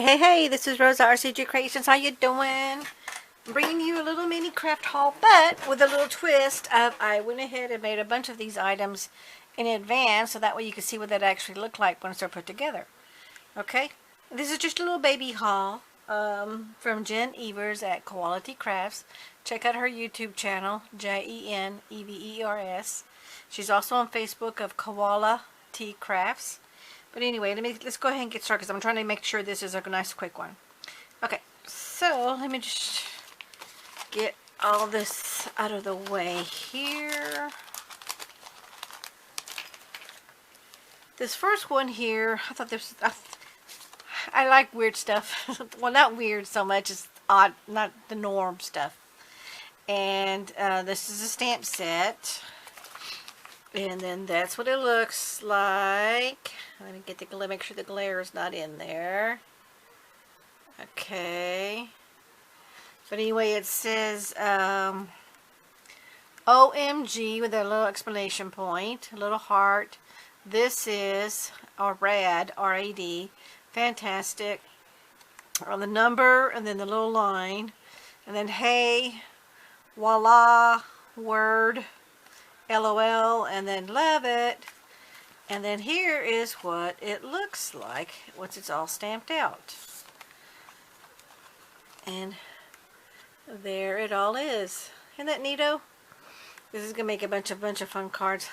Hey, this is Rosa, rcgkreations. How you doing? I'm bringing you a little mini craft haul, but with a little twist of I went ahead and made a bunch of these items in advance, so that way you can see what that actually look like once they're put together. Okay? This is just a little baby haul from Jen Evers at Quality Crafts. Check out her YouTube channel, JenEvers. She's also on Facebook of Koala T Crafts. But anyway, let's go ahead and get started because I'm trying to make sure this is a nice quick one. Okay, so let me just get all this out of the way here. This first one here, I thought this, I like weird stuff. Well, not weird so much as odd, not the norm stuff. And this is a stamp set. And then that's what it looks like. Let me get the, make sure the glare is not in there. Okay. But anyway, it says OMG with a little exclamation point, a little heart. This is rad, R-A-D, fantastic. On the number and then the little line. And then hey, voila, word. LOL, and then love it. And then here is what it looks like once it's all stamped out. And there it all is. Isn't that neato? This is gonna make a bunch of fun cards.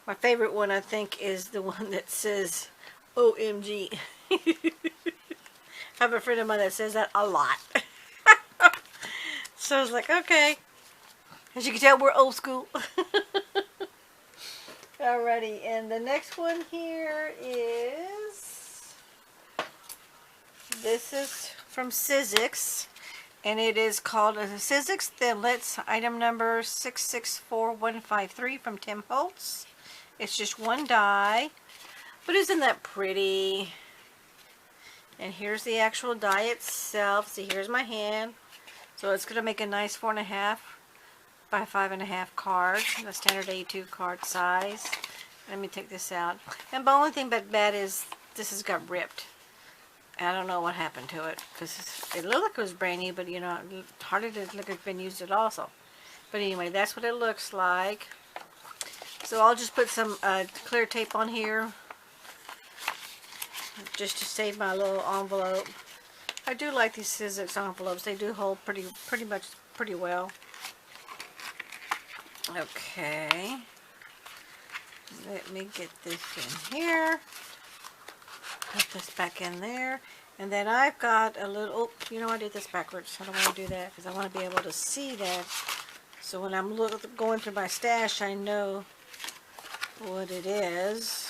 My favorite one, I think, is the one that says OMG. I have a friend of mine that says that a lot. So I was like, okay. As you can tell, we're old school. Alrighty, and the next one here is, this is from Sizzix, and it is called a Sizzix Thimblets, item number 664153 from Tim Holtz. It's just one die, but isn't that pretty? And here's the actual die itself. See, here's my hand. So it's going to make a nice 4.5 by 5.5 card, the standard A2 card size. Let me take this out. And the only thing bad is this has got ripped. I don't know what happened to it because it looked like it was brand new, but you know, it hardly did look like it's been used at all. So, but anyway, that's what it looks like. So I'll just put some clear tape on here just to save my little envelope. I do like these Sizzix envelopes. They do hold pretty well. Okay, let me get this in here, put this back in there, and then I've got a little, oh, you know, I did this backwards. I don't want to do that because I want to be able to see that, so when I'm going through my stash, I know what it is.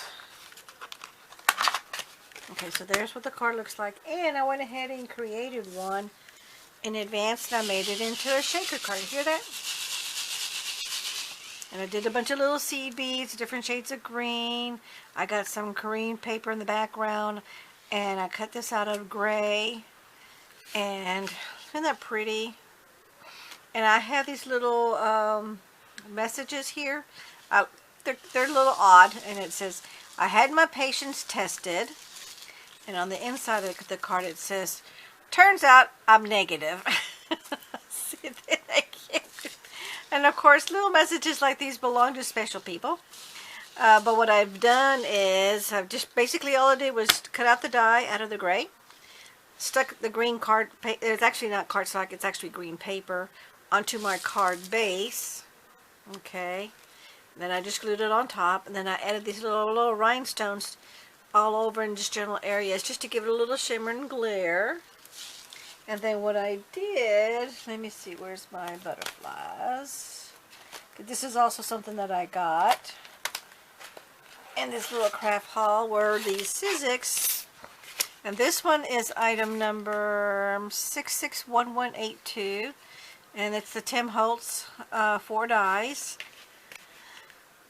Okay, so there's what the card looks like, and I went ahead and created one in advance, and I made it into a shaker card. You hear that? And I did a bunch of little seed beads, different shades of green. I got some green paper in the background, and I cut this out of gray. And isn't that pretty? And I have these little messages here. They're a little odd, and it says, I had my patience tested. And on the inside of the card it says, turns out I'm negative. See, and of course, little messages like these belong to special people. But what I've done is, I've just basically all I did was cut out the die out of the gray, stuck the green card, it's actually not cardstock, it's actually green paper, onto my card base. Okay. And then I just glued it on top, and then I added these little rhinestones all over in just general areas just to give it a little shimmer and glare. And then what I did, let me see, where's my butterflies? This is also something that I got in this little craft haul, were these Sizzix. And this one is item number 661182. And it's the Tim Holtz 4 dies.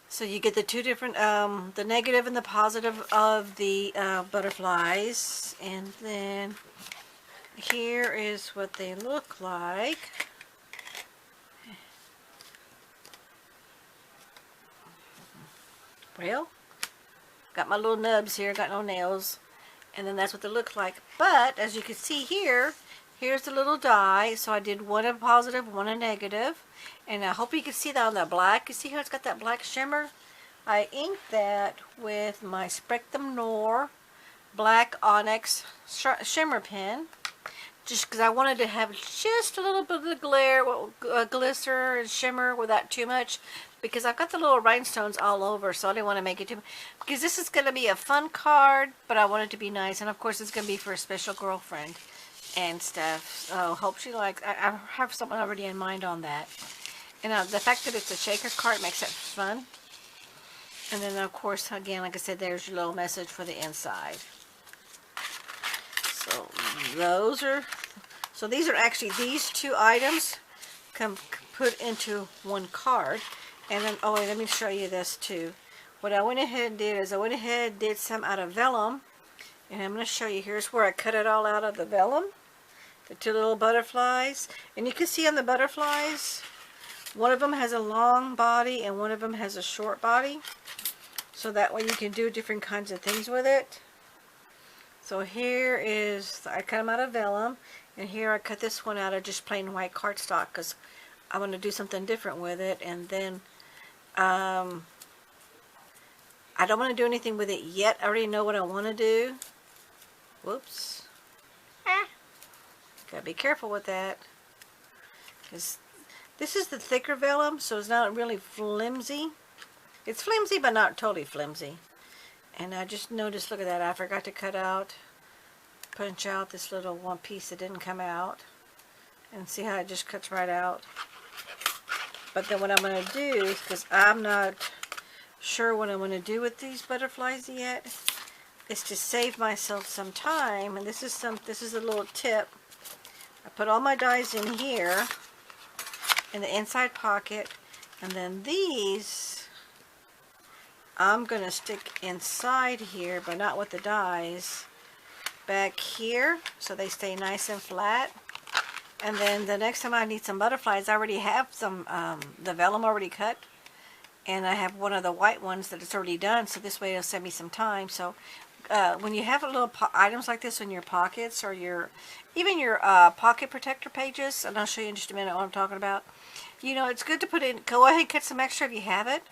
So you get the two different, the negative and the positive of the butterflies. And then here is what they look like. Well, got my little nubs here, got no nails. And then that's what they look like. But as you can see here, here's the little die. So I did one a positive, one a negative. And I hope you can see that on the black. You see how it's got that black shimmer? I inked that with my Spectrum Noir Black Onyx Shimmer pen. Just because I wanted to have just a little bit of the glare, glister and shimmer without too much. Because I've got the little rhinestones all over, so I didn't want to make it too much. Because this is going to be a fun card, but I want it to be nice. And of course, it's going to be for a special girlfriend and stuff. So hope she likes. I have someone already in mind on that. And the fact that it's a shaker card makes it fun. And then of course, again, like I said, there's your little message for the inside. So those are. So these are actually these two items come put into one card. And then, oh, let me show you this too. What I went ahead and did is I went ahead and did some out of vellum. And I'm going to show you. Here's where I cut it all out of the vellum. The two little butterflies. And you can see on the butterflies, one of them has a long body and one of them has a short body. So that way you can do different kinds of things with it. So here is, I cut them out of vellum. And here I cut this one out of just plain white cardstock because I want to do something different with it. And then I don't want to do anything with it yet. I already know what I want to do. Whoops. Gotta be careful with that. Because this is the thicker vellum, so it's not really flimsy. It's flimsy, but not totally flimsy. And I just noticed, look at that, I forgot to punch out this little one piece that didn't come out. And see how it just cuts right out. But then what I'm going to do, because I'm not sure what I'm going to do with these butterflies yet, is to save myself some time. And this is a little tip. I put all my dies in here in the inside pocket, and then these I'm going to stick inside here, but not with the dies, back here, so they stay nice and flat. And then the next time I need some butterflies, I already have some, the vellum already cut. And I have one of the white ones that it's already done, so this way it'll save me some time. So when you have little items like this in your pockets, or even your pocket protector pages, and I'll show you in just a minute what I'm talking about. You know, it's good to put in, go ahead and cut some extra if you have it.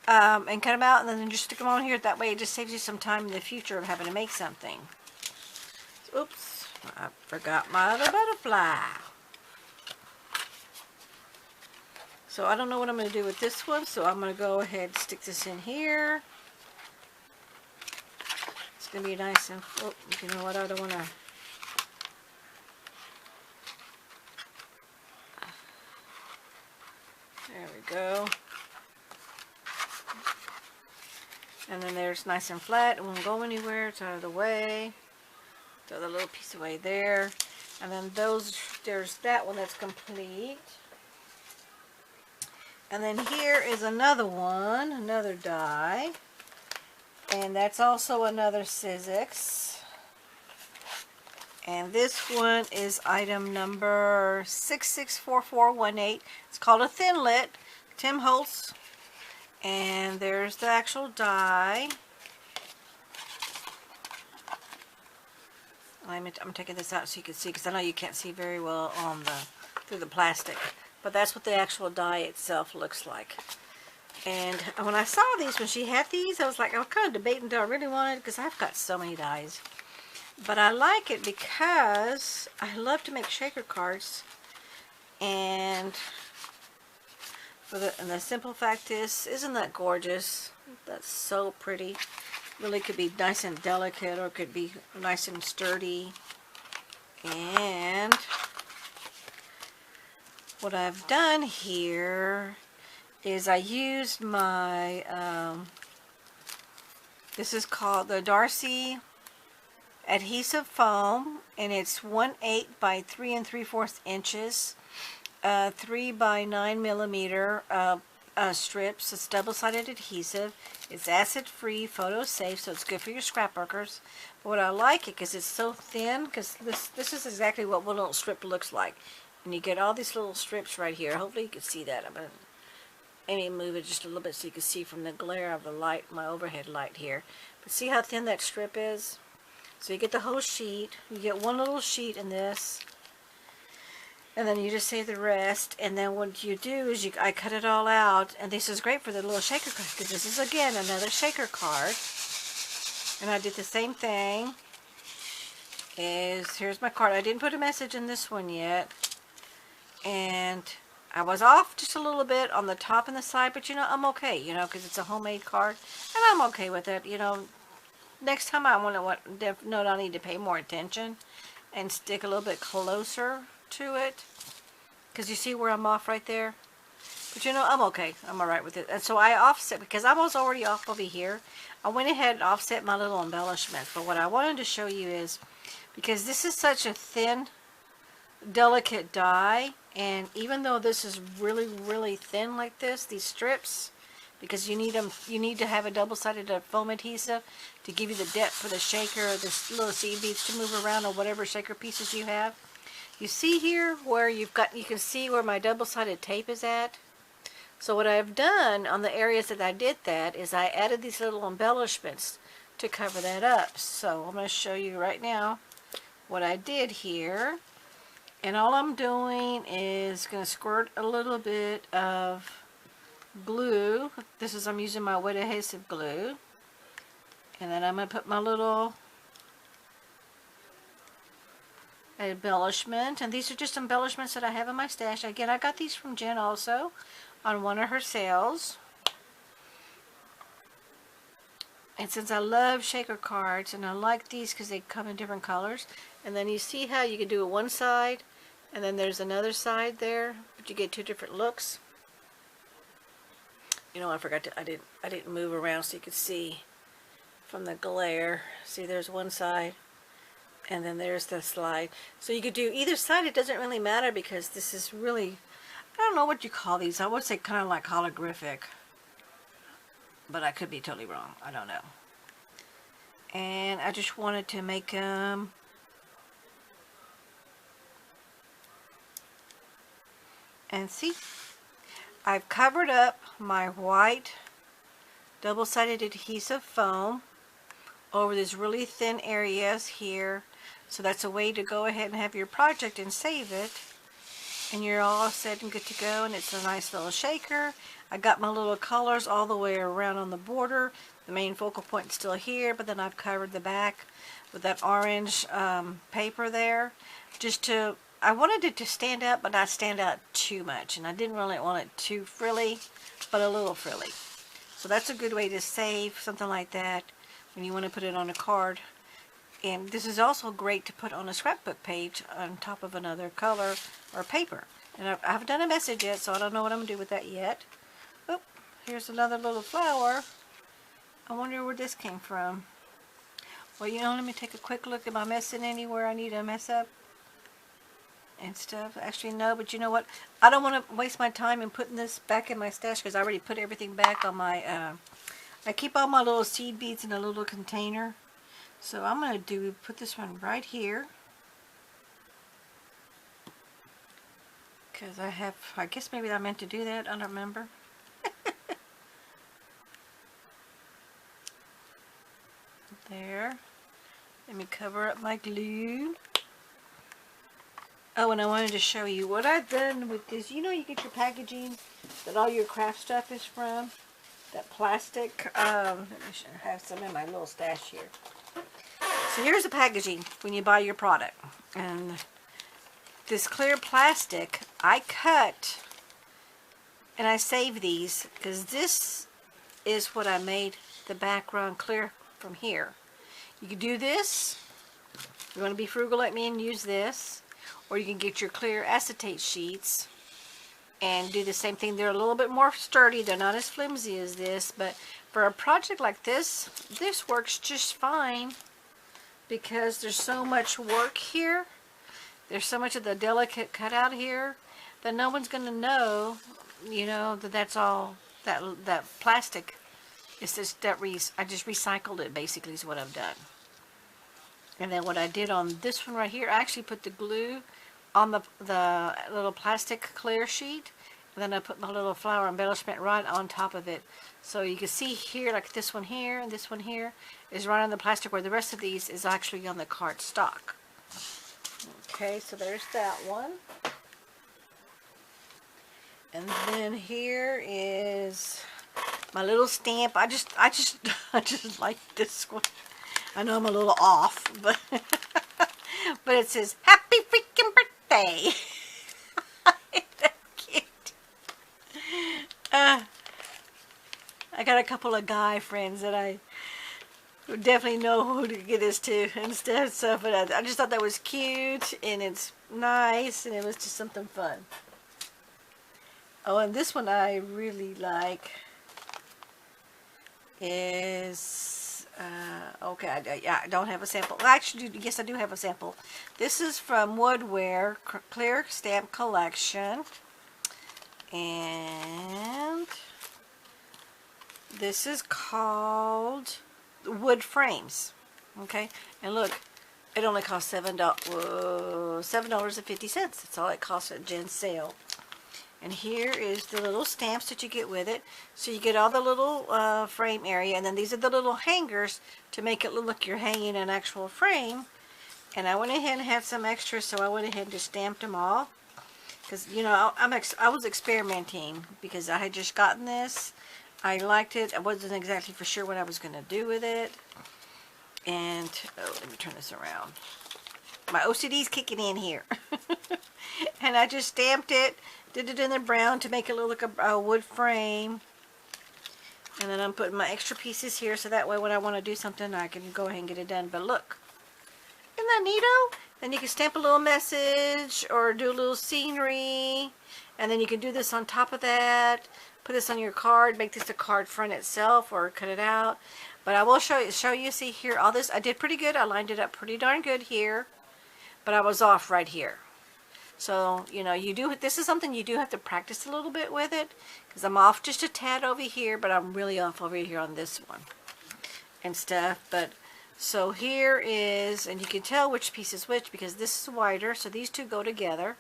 And cut them out, and then just stick them on here. That way it just saves you some time in the future of having to make something. Oops. I forgot my other butterfly. So I don't know what I'm going to do with this one, so I'm going to go ahead and stick this in here. It's going to be nice and, oh, you know what, I don't want to. There we go. And then there's nice and flat. It won't go anywhere. It's out of the way. Throw the little piece away there. And then there's that one that's complete. And then here is another one, another die. And that's also another Sizzix. And this one is item number 664418. It's called a Thinlit, Tim Holtz. And there's the actual die. I'm taking this out so you can see, because I know you can't see very well on through the plastic. But that's what the actual die itself looks like. And when I saw these, when she had these, I was like, I was kind of debating, do I really want it? Because I've got so many dies. But I like it because I love to make shaker cards. And the simple fact is, isn't that gorgeous? That's so pretty. Really could be nice and delicate, or could be nice and sturdy. And what I've done here is I used my, this is called the Darcy Adhesive Foam, and it's 1/8 by 3 3/4 inches, 3 by 9 millimeter strips. It's double-sided adhesive. It's acid-free, photo-safe, so it's good for your scrapbookers. But what I like it because it's so thin, because this is exactly what one little strip looks like. And you get all these little strips right here. Hopefully you can see that. I'm going to maybe move it just a little bit so you can see from the glare of the light, my overhead light here. But see how thin that strip is? So you get the whole sheet. You get one little sheet in this. And then you just save the rest. And then what you do is I cut it all out. And this is great for the little shaker card, because this is, again, another shaker card. And I did the same thing. Here's my card. I didn't put a message in this one yet. And I was off just a little bit on the top and the side. But, I'm okay, because it's a homemade card. And I'm okay with it, Next time I know I need to pay more attention and stick a little bit closer to it, because you see where I'm off right there. But I'm okay. I'm alright with it. And so I offset, because I was already off over here. I went ahead and offset my little embellishments. But what I wanted to show you is, because this is such a thin, delicate die, and even though this is really, really thin like this, these strips, because you need to have a double-sided foam adhesive to give you the depth for the shaker or the little seed beads to move around, or whatever shaker pieces you have. You see here where you can see where my double-sided tape is at. So what I've done on the areas that I did that is I added these little embellishments to cover that up. So I'm going to show you right now what I did here. And all I'm doing is going to squirt a little bit of glue. I'm using my wet adhesive glue. And then I'm going to put my little embellishment. And these are just embellishments that I have in my stash. Again, I got these from Jen also on one of her sales. And since I love shaker cards, and I like these because they come in different colors. And then you see how you can do it one side, and then there's another side there, but you get two different looks. I forgot to, I didn't move around so you could see from the glare. See, there's one side, and then there's the slide. So you could do either side. It doesn't really matter, because this is really, I don't know what you call these. I would say kind of like holographic, but I could be totally wrong. I don't know. And I just wanted to make them and see, I've covered up my white double-sided adhesive foam over these really thin areas here. So that's a way to go ahead and have your project and save it. And you're all set and good to go. And it's a nice little shaker. I got my little colors all the way around on the border. The main focal point is still here, but then I've covered the back with that orange paper there. I wanted it to stand out, but not stand out too much. And I didn't really want it too frilly, but a little frilly. So that's a good way to save something like that when you want to put it on a card. And this is also great to put on a scrapbook page on top of another color or paper. And I haven't done a message yet, so I don't know what I'm going to do with that yet. Oh, here's another little flower. I wonder where this came from. Well, let me take a quick look. Am I messing anywhere I need to mess up and stuff? Actually, no, but you know what? I don't want to waste my time in putting this back in my stash, because I already put everything back on my, I keep all my little seed beads in a little container. So I'm going to put this one right here. Because I guess maybe I meant to do that. I don't remember. There. Let me cover up my glue. Oh, and I wanted to show you what I've done with this. You get your packaging that all your craft stuff is from. That plastic. Let me have some in my little stash here. So here's the packaging when you buy your product. And this clear plastic, I cut and I save these, because this is what I made the background clear from here. You can do this. You want to be frugal like me and use this. Or you can get your clear acetate sheets and do the same thing. They're a little bit more sturdy. They're not as flimsy as this. But for a project like this, this works just fine, because there's so much work here. There's so much of the delicate cutout here that no one's going to know, that's all, that plastic. It's just I just recycled it, basically, is what I've done. And then what I did on this one right here, I actually put the glue on the little plastic clear sheet, and then I put my little flower embellishment right on top of it. So you can see here, like this one here and this one here, is right on the plastic, where the rest of these is actually on the card stock. Okay, so there's that one. And then here is my little stamp. I just like this one. I know I'm a little off, but but it says "Happy freaking birthday." Isn't that cute? I got a couple of guy friends that I definitely know who to get this to and stuff. But I just thought that was cute, and it's nice, and it was just something fun. Oh, and this one I really like is, okay, I don't have a sample. Well, actually, yes, I do have a sample. This is from Woodware Clear Stamp Collection. And this is called Wood Frames. Okay, and look, it only costs $7.50. That's all it costs at Jen's sale. And here is the little stamps that you get with it. So you get all the little frame area, and then these are the little hangers to make it look like you're hanging an actual frame. And I went ahead and had some extras, so I went ahead and just stamped them all. Because, you know, I was experimenting because I had just gotten this. I liked it. I wasn't exactly for sure what I was going to do with it. And, oh, let me turn this around. My OCD's kicking in here. And I just stamped it. Did it in the brown to make it look like a wood frame. And then I'm putting my extra pieces here so that way when I want to do something I can go ahead and get it done. But look, isn't that neato? Then you can stamp a little message or do a little scenery. And then you can do this on top of that. Put this on your card. Make this a card front itself or cut it out. But I will show you, see here, all this. I did pretty good. I lined it up pretty darn good here. But I was off right here. So, you know, this is something you do have to practice a little bit with it. Because I'm off just a tad over here, but I'm really off over here on this one. And stuff. But, so here is, and you can tell which piece is which because this is wider. So these two go together.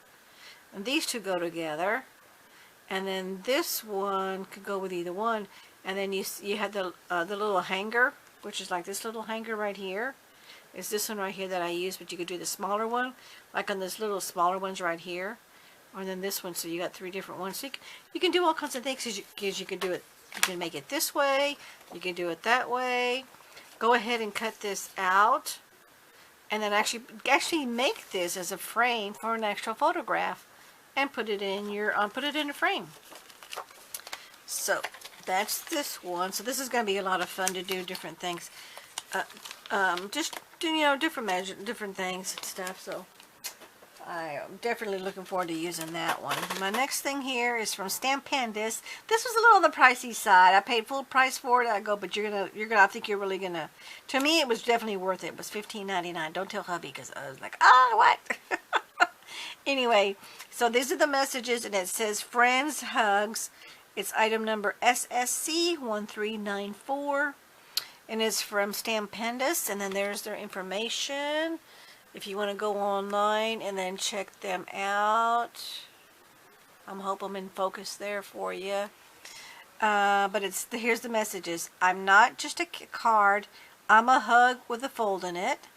And these two go together. And then this one could go with either one. And then you have the little hanger, which is like this little hanger right here. It's this one right here that I use, but you could do the smaller one, like on this little smaller ones right here, or then this one. So you got 3 different ones. So you can do all kinds of things because you can do it. You can make it this way. You can do it that way. Go ahead and cut this out, and then actually make this as a frame for an actual photograph, and put it in a frame. So that's this one. So this is going to be a lot of fun to do different things. Just you know, different things and stuff. So I am definitely looking forward to using that one. My next thing here is from Stampendous. This was a little on the pricey side. I paid full price for it. I go, but I think you're really gonna. To me, it was definitely worth it. It was $15.99. Don't tell hubby because I was like, what? Anyway, so these are the messages, and it says friends hugs. It's item number SSC1394. And it's from Stampendous, and then there's their information if you want to go online and then check them out. I hope I'm in focus there for you. But here's the messages. I'm not just a card. I'm a hug with a fold in it.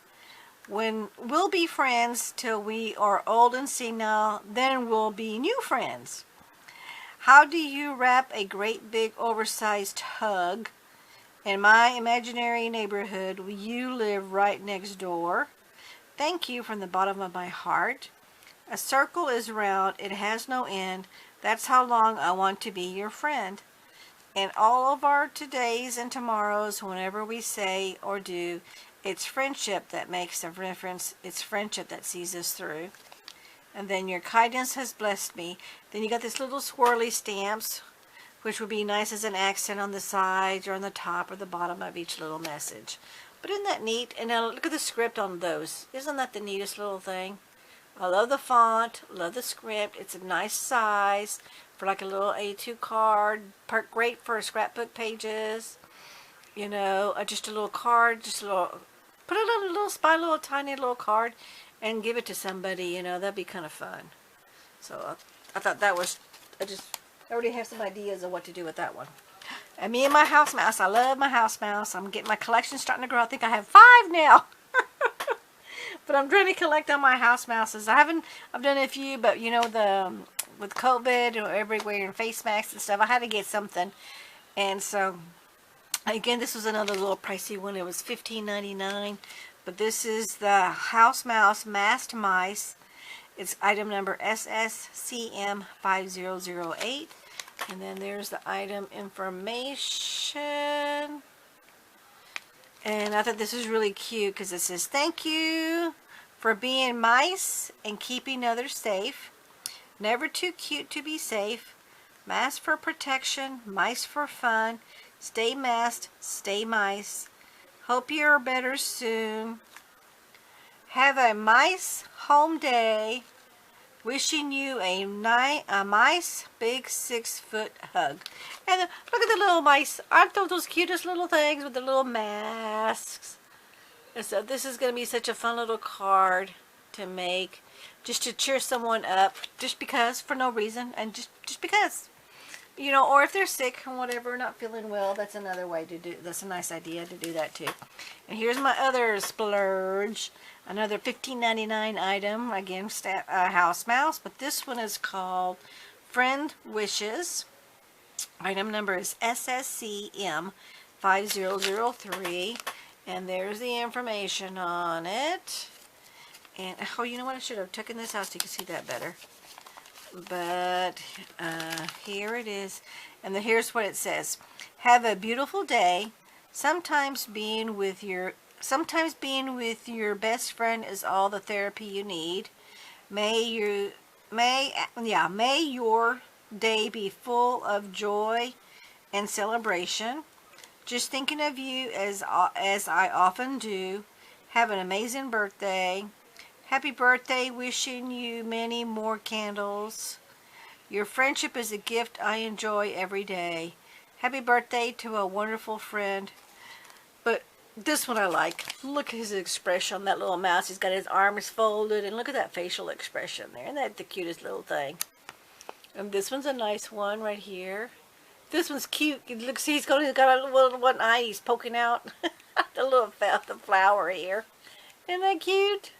We'll be friends till we are old and senile, then we'll be new friends. How do you wrap a great big oversized hug? In my imaginary neighborhood, you live right next door. Thank you from the bottom of my heart. A circle is round, it has no end. That's how long I want to be your friend. And all of our todays and tomorrows, whenever we say or do, it's friendship that makes the difference. It's friendship that sees us through. And then your kindness has blessed me. Then you got this little swirly stamps, which would be nice as an accent on the sides or on the top or the bottom of each little message. But isn't that neat? And now look at the script on those. Isn't that the neatest little thing? I love the font, love the script. It's a nice size for like a little A2 card. Great for scrapbook pages. You know, just a little card, just a little, put a little tiny little card and give it to somebody, you know, that'd be kind of fun. So I thought that was, I already have some ideas of what to do with that one. And me and my house mouse. I love my house mouse. I'm getting my collection starting to grow. I think I have 5 now. But I'm trying to collect on my house mouses. I've done a few, but you know, with COVID and everywhere and face masks and stuff, I had to get something. And so, again, this was another little pricey one. It was $15.99. But this is the house mouse masked mice. It's item number SSCM5008. And then there's the item information. And I thought this was really cute because it says, "Thank you for being mice and keeping others safe. Never too cute to be safe. Mask for protection, mice for fun. Stay masked, stay mice. Hope you're better soon. Have a mice home day. Wishing you a mice big 6-foot hug." And look at the little mice. Aren't those cutest little things with the little masks? And so this is going to be such a fun little card to make, just to cheer someone up, just because, for no reason, and just because, you know, or if they're sick or whatever, not feeling well, that's another way to do. That's a nice idea to do that too. And here's my other splurge. Another $15.99 item, again, house mouse, but this one is called Friend Wishes. Item number is SSCM5003, and there's the information on it. And, oh, you know what? I should have taken this out so you can see that better. But here it is, and here's what it says. Have a beautiful day. Sometimes being with your best friend is all the therapy you need. May your day be full of joy and celebration. Just thinking of you as I often do. Have an amazing birthday. Happy birthday, wishing you many more candles. Your friendship is a gift I enjoy every day. Happy birthday to a wonderful friend. But this one I like. Look at his expression on that little mouse. He's got his arms folded, and look at that facial expression there. Isn't that the cutest little thing? And this one's a nice one right here. This one's cute. Look, see, he's got a little one eye. He's poking out the flower here. Isn't that cute?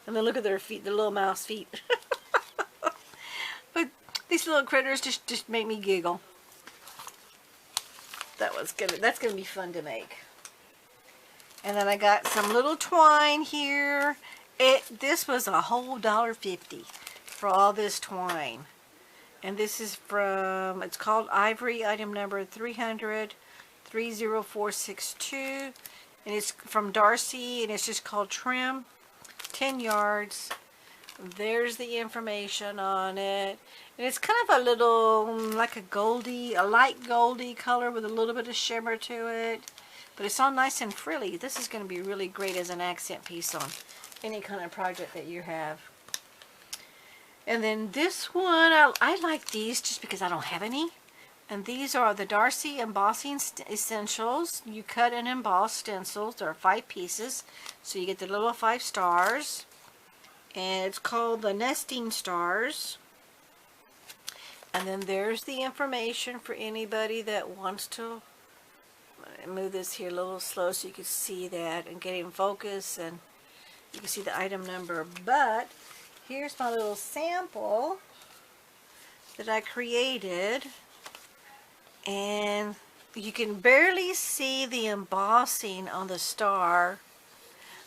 And then look at their feet, the little mouse feet. But these little critters just make me giggle. That's gonna be fun to make. And then I got some little twine here. This was a whole $1.50 for all this twine. And this is from, it's called Ivory, item number 300-30462. And it's from Darcy, and it's just called Trim, 10 yards. There's the information on it. And it's kind of a little, like a light goldy color with a little bit of shimmer to it. But it's all nice and frilly. This is going to be really great as an accent piece on any kind of project that you have. And then this one, I like these just because I don't have any. And these are the Darcy Embossing Essentials. You cut and emboss stencils. There are 5 pieces. So you get the little 5 stars. And it's called the Nesting Stars. And then there's the information for anybody that wants to move this here a little slow so you can see that and get in focus, and you can see the item number. But here's my little sample that I created, and you can barely see the embossing on the star.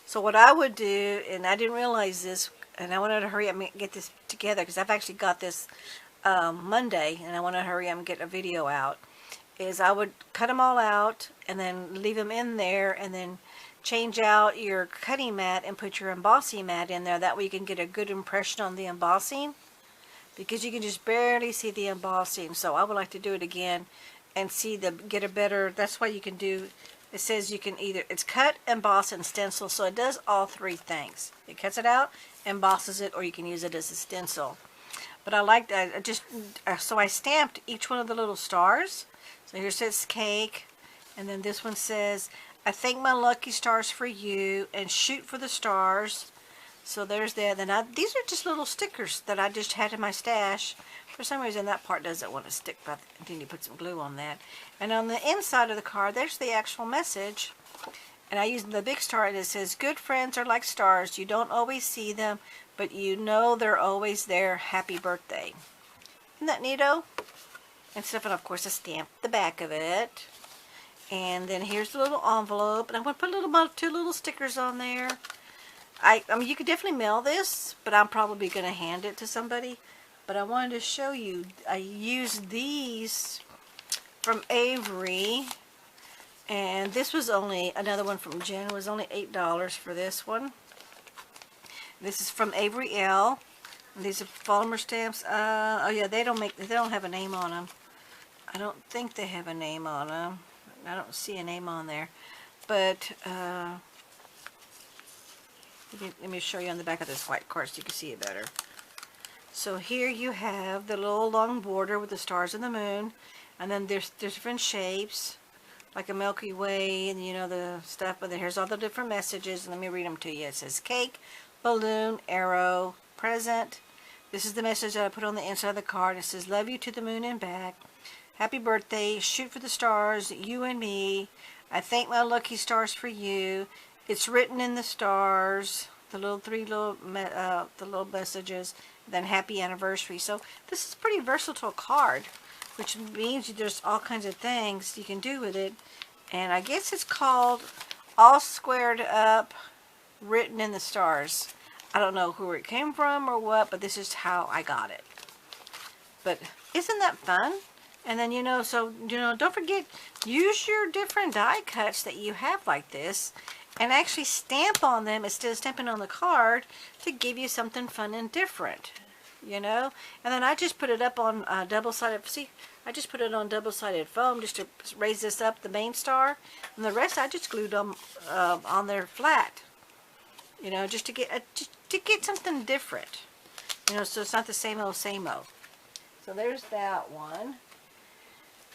So what I would do, and I didn't realize this, and I wanted to hurry up and get this together because I've actually got this Monday, and I want to hurry up and get a video out, is I would cut them all out and then leave them in there, and then change out your cutting mat and put your embossing mat in there. That way you can get a good impression on the embossing, because you can just barely see the embossing. So I would like to do it again and get a better, that's why you can do, it says you can either, it's cut, emboss, and stencil. So it does all 3 things. It cuts it out, embosses it, or you can use it as a stencil. But I like that. So I stamped each one of the little stars. So here says cake, and then this one says, I thank my lucky stars for you and shoot for the stars. So there's that. Then these are just little stickers that I just had in my stash. For some reason that part doesn't want to stick, but then you put some glue on that. And on the inside of the card, there's the actual message. And I use the big star, and it says, "Good friends are like stars. You don't always see them, but you know they're always there. Happy birthday." Isn't that neato? And stuff, and of course I stamped the back of it. And then here's the little envelope, and I'm going to put two little stickers on there. I mean, you could definitely mail this, but I'm probably going to hand it to somebody. But I wanted to show you, I used these from Avery, and this was only, another one from Jen, was only $8 for this one. This is from Avery L. And these are polymer stamps. Oh yeah, they don't have a name on them. I don't think they have a name on them. I don't see a name on there. But, let me show you on the back of this white card so you can see it better. So here you have the little long border with the stars and the moon, and then there's different shapes, like a Milky Way, and you know the stuff. But then here's all the different messages, and let me read them to you. It says cake, balloon, arrow, present. This is the message that I put on the inside of the card. It says, "Love you to the moon and back. Happy birthday. Shoot for the stars. You and me. I thank my lucky stars for you. It's written in the stars." The little the little messages. Then happy anniversary. So this is a pretty versatile card, which means there's all kinds of things you can do with it. And I guess it's called All Squared Up, Written in the Stars. I don't know who it came from or what, but this is how I got it. But isn't that fun? And then, don't forget, use your different die cuts that you have like this and actually stamp on them instead of stamping on the card to give you something fun and different, And then I just put it up on double-sided, I just put it on double-sided foam just to raise this up, the main star. And the rest I just glued them on there flat, just to get something different, so it's not the same old, same old. So there's that one.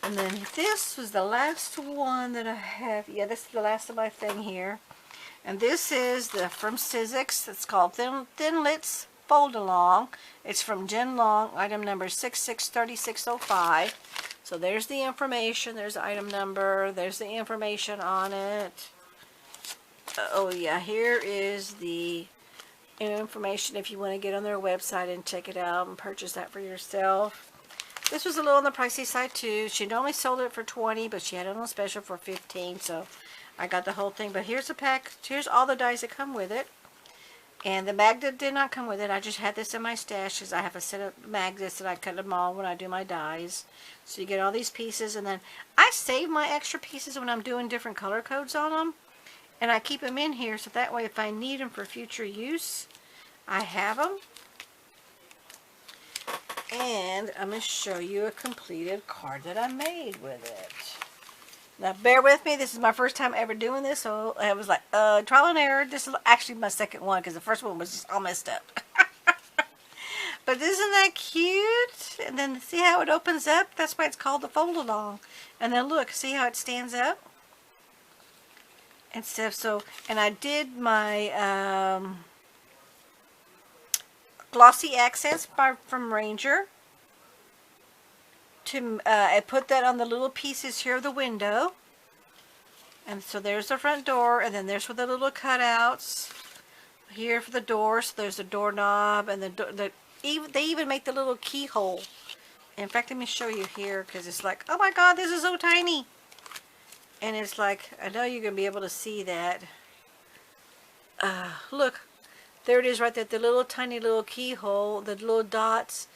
And then this was the last one that I have. Yeah, this is the last of my thing here. And this is from Sizzix. It's called Thinlits Fold Along. It's from Jen Long, item number 663605. So there's the information. There's the item number. There's the information on it. Oh yeah, here is the information if you want to get on their website and check it out and purchase that for yourself. This was a little on the pricey side too. She normally sold it for $20, but she had it on special for $15, so I got the whole thing. But here's the pack. Here's all the dies that come with it. And the magnet did not come with it. I just had this in my stash because I have a set of magnets and I cut them all when I do my dies. So you get all these pieces, and then I save my extra pieces when I'm doing different color codes on them. And I keep them in here so that way if I need them for future use, I have them. And I'm going to show you a completed card that I made with it. Now bear with me, this is my first time ever doing this, so I was like, trial and error. This is actually my second one because the first one was just all messed up. But isn't that cute? And then see how it opens up? That's why it's called the fold along. And then look, see how it stands up? And stuff. So, and I did my glossy accents from Ranger. I put that on the little pieces here of the window. And so there's the front door, and then there's with the little cutouts here for the door. So there's the doorknob, and they even make the little keyhole. In fact, let me show you here because it's like, oh my God, this is so tiny. And it's like, I know you're going to be able to see that. Look, there it is right there, the little tiny little keyhole, the little dots.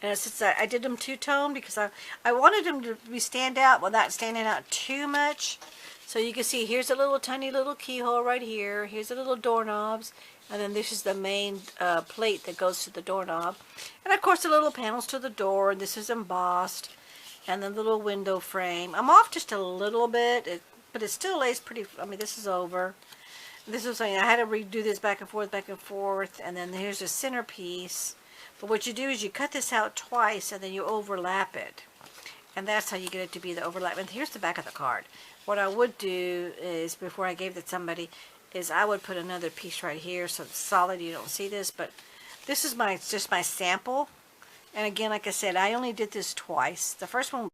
And since I did them two-tone because I wanted them to stand out without standing out too much. So you can see here's a little tiny little keyhole right here. Here's the little doorknobs. And then this is the main plate that goes to the doorknob. And of course the little panels to the door. And this is embossed. And the little window frame. I'm off just a little bit, but it still lays pretty. I mean, this is over. This is something I had to redo this back and forth, and then here's the centerpiece. But what you do is you cut this out twice, and then you overlap it, and that's how you get it to be the overlap. And here's the back of the card. What I would do is, before I gave it to somebody, is I would put another piece right here so it's solid. You don't see this, but this is just my sample. And again, like I said, I only did this twice. The first one.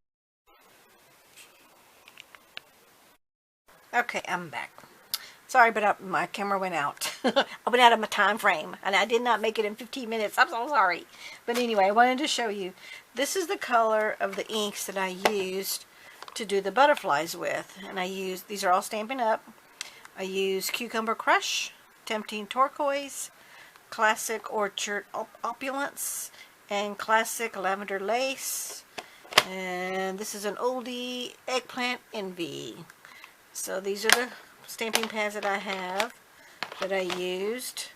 Okay, I'm back. Sorry, but my camera went out. I went out of my time frame, and I did not make it in 15 minutes. I'm so sorry. But anyway, I wanted to show you. This is the color of the inks that I used to do the butterflies with. And these are all Stampin' Up. I used Cucumber Crush, Tempting Turquoise, Classic Orchard Opulence, and Classic Lavender Lace. And this is an oldie, Eggplant Envy. So these are the stamping pads that I have that I used.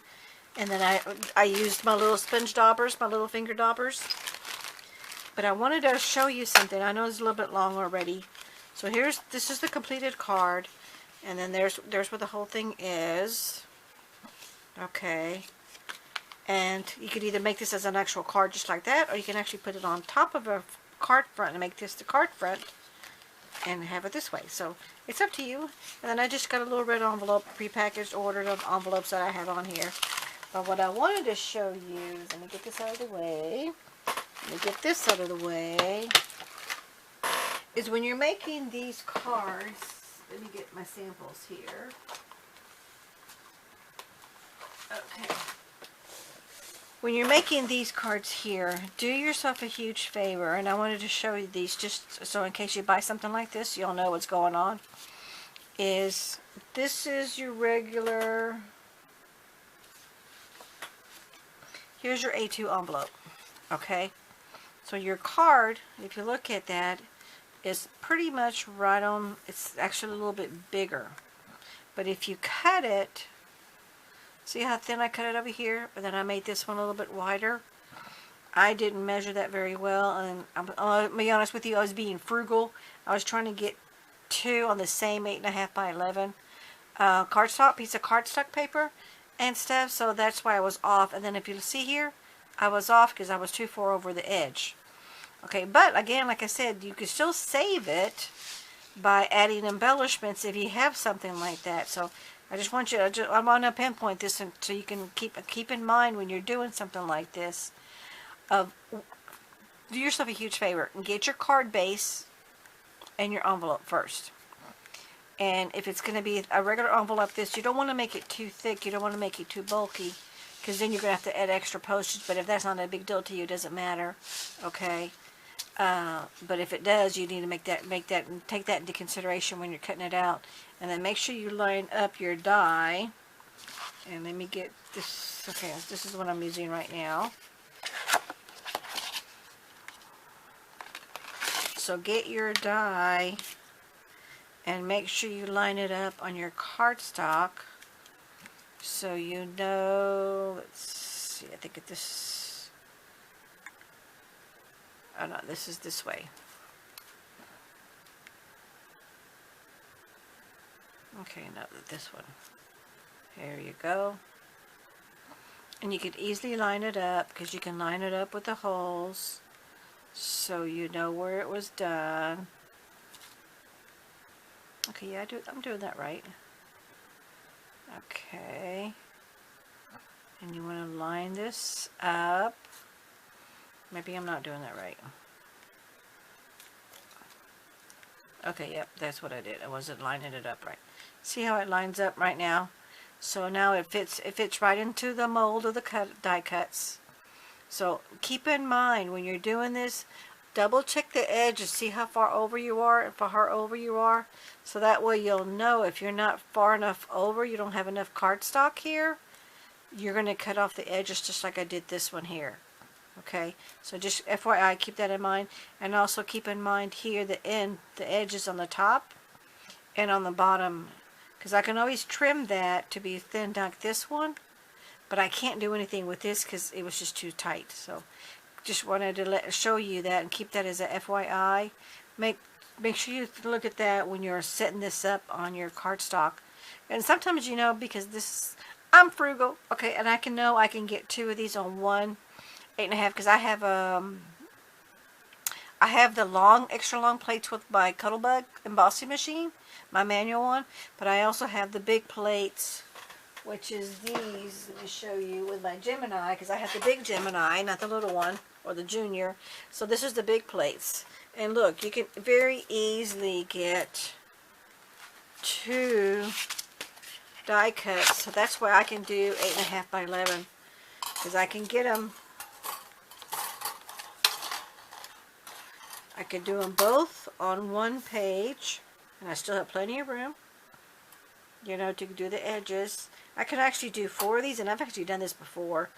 And then I used my little sponge daubers, my little finger daubers. But I wanted to show you something. I know it's a little bit long already. So this is the completed card. And then there's what the whole thing is. Okay. And you could either make this as an actual card just like that, or you can actually put it on top of a card front and make this the card front and have it this way. So it's up to you. And then I just got a little red envelope, prepackaged, ordered of envelopes that I have on here. But what I wanted to show you is, let me get this out of the way. Let me get this out of the way. Is when you're making these cards, let me get my samples here. Okay. When you're making these cards here, do yourself a huge favor, and I wanted to show you these just so in case you buy something like this, you'll know what's going on. This is your regular, here's your A2 envelope, okay? So your card, if you look at that, is pretty much right on, it's actually a little bit bigger. But if you cut it, see how thin I cut it over here? But then I made this one a little bit wider. I didn't measure that very well, and I'll be honest with you, I was being frugal. I was trying to get two on the same 8.5 by 11 cardstock, piece of cardstock paper and stuff, so that's why I was off. And then if you see here, I was off because I was too far over the edge. Okay, but again, like I said, you can still save it by adding embellishments if you have something like that. So I just want you to, I'm going to pinpoint this so you can keep in mind when you're doing something like this. Do yourself a huge favor and get your card base and your envelope first. And if it's going to be a regular envelope, you don't want to make it too thick. You don't want to make it too bulky, because then you're going to have to add extra postage. But if that's not a big deal to you, it doesn't matter. Okay. But if it does, you need to take that into consideration when you're cutting it out. And then make sure you line up your die. And let me get this. Okay, this is what I'm using right now. So get your die and make sure you line it up on your cardstock so you know. Let's see, I think this, oh no, this is this way. Okay, no, this one. There you go. And you could easily line it up, because you can line it up with the holes so you know where it was done. Okay, yeah, I'm doing that right. Okay. And you want to line this up. Maybe I'm not doing that right. Okay, yep, that's what I did. I wasn't lining it up right. See how it lines up right now? So now it fits right into the mold of the die cuts. So keep in mind when you're doing this, double check the edge and see how far over you are and how far over you are. So that way you'll know if you're not far enough over, you don't have enough cardstock here, you're going to cut off the edges just like I did this one here. Okay, so just FYI, keep that in mind. And also keep in mind here the edges on the top and on the bottom, because I can always trim that to be thin like this one, but I can't do anything with this because it was just too tight. So just wanted to show you that and keep that as a FYI. Make sure you look at that when you're setting this up on your cardstock. And sometimes, you know, because I'm frugal, okay, and I can get two of these on one 8.5, because I have the extra long plates with my Cuttlebug embossing machine, my manual one, but I also have the big plates which is these. Let me show you with my Gemini, because I have the big Gemini, not the little one, or the junior. So this is the big plates. And look, you can very easily get 2 die cuts. So that's why I can do 8.5 by 11. Because I can get them, I could do them both on one page. And I still have plenty of room, you know, to do the edges. I could actually do 4 of these, and I've actually done this before.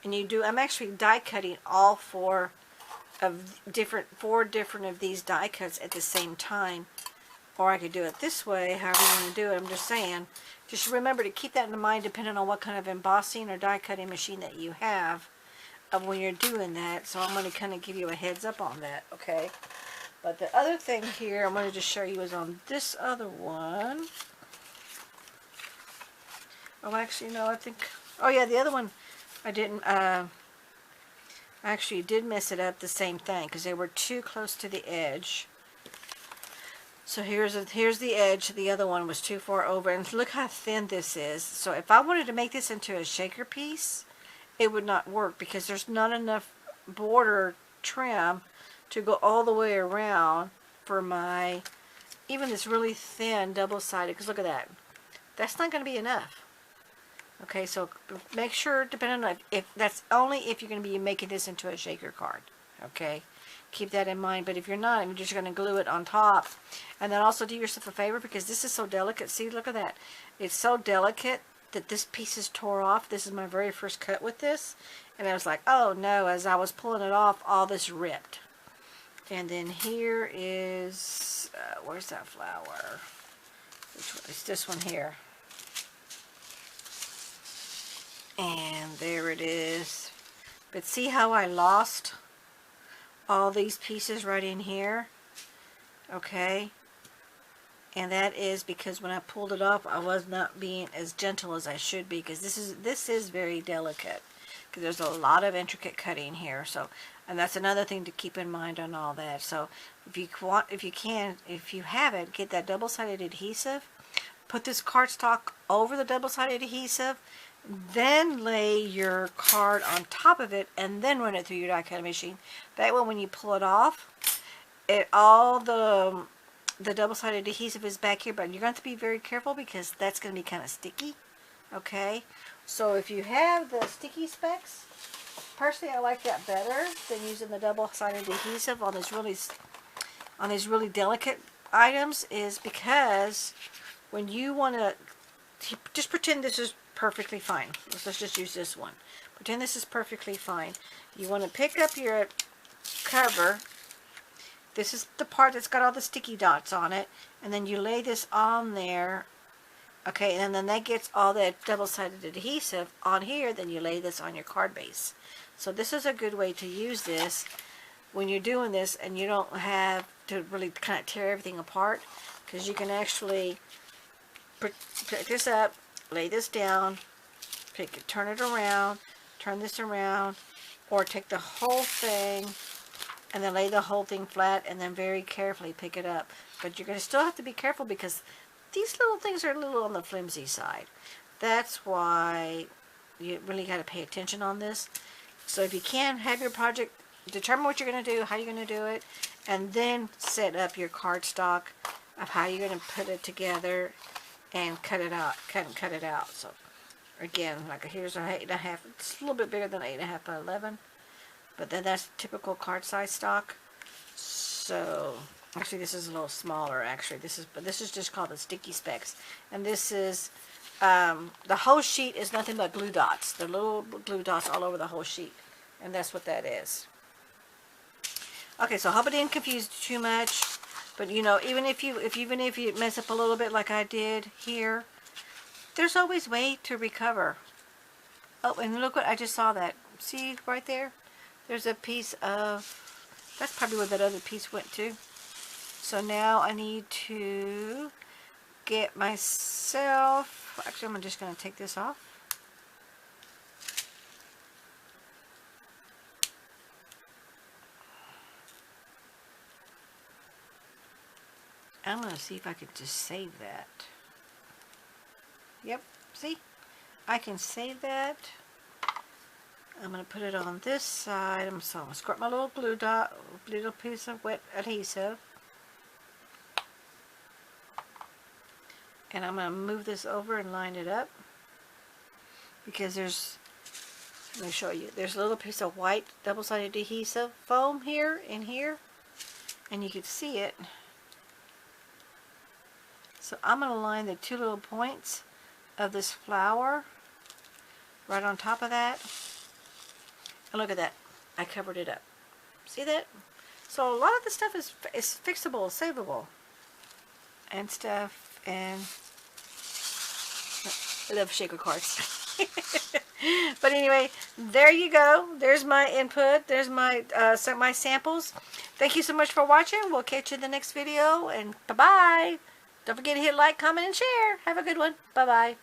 And I'm actually die cutting all 4 different of these die cuts at the same time. Or I could do it this way, however you want to do it. I'm just saying, just remember to keep that in mind depending on what kind of embossing or die cutting machine that you have when you're doing that. So I'm going to kind of give you a heads up on that, okay? But the other thing here I wanted to show you is on this other one. Oh, actually, no, I think... Oh, yeah, the other one, I didn't... I actually did mess it up the same thing because they were too close to the edge. So here's the edge. The other one was too far over. And look how thin this is. So if I wanted to make this into a shaker piece, it would not work because there's not enough border trim to go all the way around for my, even this really thin double-sided, because look at that. That's not going to be enough. Okay, so make sure, depending on if that's only if you're going to be making this into a shaker card. Okay, keep that in mind. But if you're not, I'm just going to glue it on top. And then also do yourself a favor, because this is so delicate. See, look at that. It's so delicate that this piece is tore off. This is my very first cut with this. And I was like, oh no, as I was pulling it off, all this ripped. And then here is, where's that flower? It's this one here. And there it is. But see how I lost all these pieces right in here? Okay. And that is because when I pulled it off, I was not being as gentle as I should be, because this is very delicate. Because there's a lot of intricate cutting here. So, and that's another thing to keep in mind on all that. So if you have it, get that double-sided adhesive. Put this cardstock over the double-sided adhesive. Then lay your card on top of it, and then run it through your die cutting machine. That way, when you pull it off, all the double-sided adhesive is back here, but you're going to have to be very careful because that's going to be kind of sticky. Okay, so if you have the sticky specks, personally I like that better than using the double-sided adhesive on these really delicate items, is because when you want to, just pretend this is perfectly fine. Let's just use this one. Pretend this is perfectly fine. You want to pick up your cover. This is the part that's got all the sticky dots on it, and then you lay this on there. Okay, and then that gets all that double-sided adhesive on here. Then you lay this on your card base. So this is a good way to use this when you're doing this, and you don't have to really kind of tear everything apart, because you can actually pick this up, lay this down, turn it around, turn this around, or take the whole thing and then lay the whole thing flat and then very carefully pick it up. But you're going to still have to be careful because these little things are a little on the flimsy side. That's why you really got to pay attention on this. So if you can, have your project, determine what you're going to do, how you're going to do it, and then set up your cardstock of how you're going to put it together and cut it out, cut it out. So again, like here's an 8.5. It's a little bit bigger than 8.5 by 11, but then that's typical card size stock. So actually, this is a little smaller. Actually, this is just called the sticky specks, and this is the whole sheet is nothing but glue dots. The little glue dots all over the whole sheet, and that's what that is. Okay, so I hope it didn't confuse you too much. But you know, even if you mess up a little bit like I did here, there's always a way to recover. Oh, and look what I just saw that. See right there? There's a piece of, that's probably where that other piece went to. So now I need to get myself, actually I'm just going to take this off. I'm going to see if I could just save that. Yep, see? I can save that. I'm going to put it on this side. I'm going to squirt my little glue dot, little piece of wet adhesive. And I'm going to move this over and line it up. Because there's, let me show you, there's a little piece of white double-sided adhesive foam here and here. And you can see it. So I'm going to line the two little points of this flower right on top of that. And look at that. I covered it up. See that? So a lot of the stuff is fixable, savable, and stuff. And I love shaker cards. But anyway, there you go. There's my input. There's my my samples. Thank you so much for watching. We'll catch you in the next video. And bye-bye. Don't forget to hit like, comment, and share. Have a good one. Bye-bye.